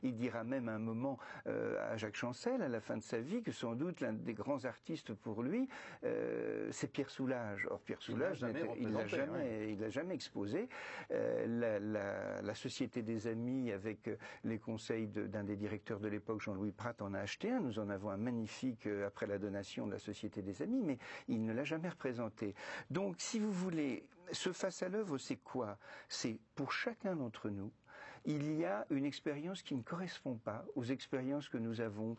Il dira même à un moment à Jacques Chancel, à la fin de sa vie, que sans doute l'un des grands artistes pour lui, c'est Pierre Soulages. Or Pierre Soulages, il l'a jamais exposé. La Société des Amis, avec les conseils d'un des directeurs de l'époque, Jean-Louis Prat, en a acheté un. Nous en avons un magnifique après la donation de la Société des Amis, mais il ne l'a jamais représenté. Donc, si vous voulez, ce face à l'œuvre, c'est quoi? C'est pour chacun d'entre nous, il y a une expérience qui ne correspond pas aux expériences que nous avons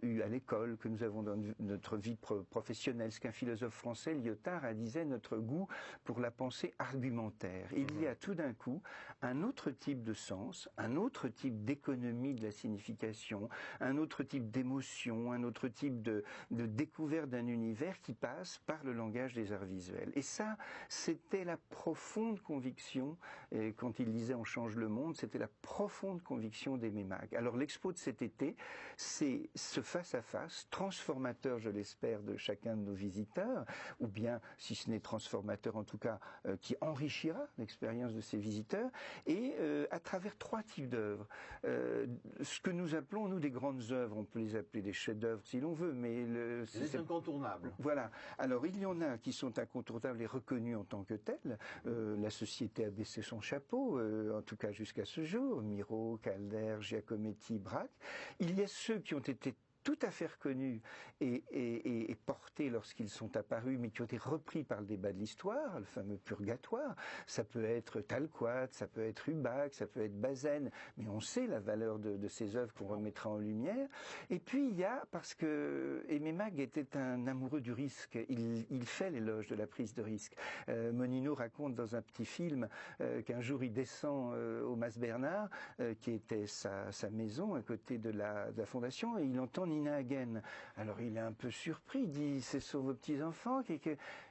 eues à l'école, que nous avons dans notre vie professionnelle. Ce qu'un philosophe français, Lyotard, disait, notre goût pour la pensée argumentaire. Il y a tout d'un coup un autre type de sens, un autre type d'économie de la signification, un autre type d'émotion, un autre type de découverte d'un univers qui passe par le langage des arts visuels. Et ça, c'était la profonde conviction, et quand il disait « on change le monde », c'était la profonde conviction d'Aimé Mag. Alors l'expo de cet été, c'est ce face-à-face, transformateur, je l'espère, de chacun de nos visiteurs, ou bien, si ce n'est transformateur, en tout cas, qui enrichira l'expérience de ces visiteurs, et à travers trois types d'œuvres. Ce que nous appelons, nous, des grandes œuvres, on peut les appeler des chefs-d'œuvre si l'on veut, mais... les incontournables. Voilà. Alors, il y en a qui sont incontournables et reconnus en tant que tels. La société a baissé son chapeau, en tout cas jusqu'à ce jour, Miro, Calder, Giacometti, Braque. Il y a ceux qui ont été tout à fait reconnus et portés lorsqu'ils sont apparus, mais qui ont été repris par le débat de l'histoire, le fameux purgatoire. Ça peut être Talquat, ça peut être Hubac, ça peut être Bazaine, mais on sait la valeur de ces œuvres qu'on remettra en lumière. Et puis il y a, parce que Aimé Mag était un amoureux du risque, il fait l'éloge de la prise de risque. Monino raconte dans un petit film qu'un jour il descend au Mas Bernard, qui était sa maison à côté de la fondation, et il entend Nina Hagen. Alors il est un peu surpris, il dit, c'est sur vos petits-enfants?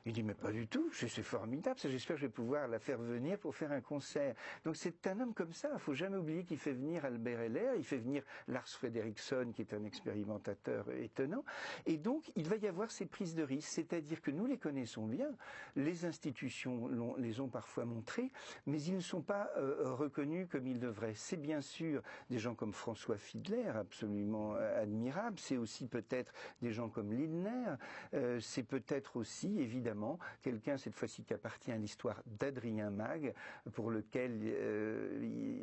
Il dit, mais pas du tout, c'est formidable, ça, j'espère que je vais pouvoir la faire venir pour faire un concert. Donc c'est un homme comme ça, il faut jamais oublier qu'il fait venir Albert Heller, il fait venir Lars Fredriksson, qui est un expérimentateur étonnant, et donc il va y avoir ces prises de risque, c'est-à-dire que nous les connaissons bien, les institutions les ont parfois montrées, mais ils ne sont pas reconnus comme ils devraient. C'est bien sûr des gens comme François Fiedler, absolument admirable, c'est aussi peut-être des gens comme Lindner, c'est peut-être aussi, évidemment, quelqu'un, cette fois-ci, qui appartient à l'histoire d'Adrien Mag, pour lequel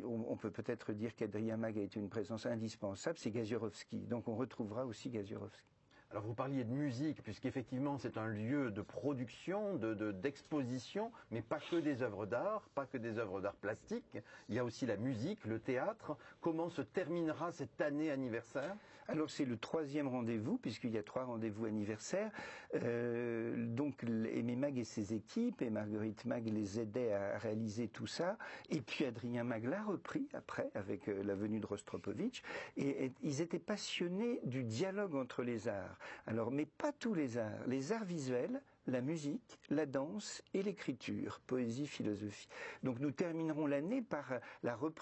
on peut peut-être dire qu'Adrien Mag a été une présence indispensable, c'est Gasiorowski. Donc on retrouvera aussi Gasiorowski. Alors vous parliez de musique, puisqu'effectivement c'est un lieu de production, d'exposition, mais pas que des œuvres d'art, pas que des œuvres d'art plastique. Il y a aussi la musique, le théâtre. Comment se terminera cette année anniversaire? Alors c'est le 3e rendez-vous, puisqu'il y a 3 rendez-vous anniversaires. Donc Aimé Mag et ses équipes, et Marguerite Mag les aidaient à réaliser tout ça. Et puis Adrien Mag l'a repris après, avec la venue de Rostropovitch. Et ils étaient passionnés du dialogue entre les arts. Alors, mais pas tous les arts visuels, la musique, la danse et l'écriture, poésie, philosophie. Donc nous terminerons l'année par la reprise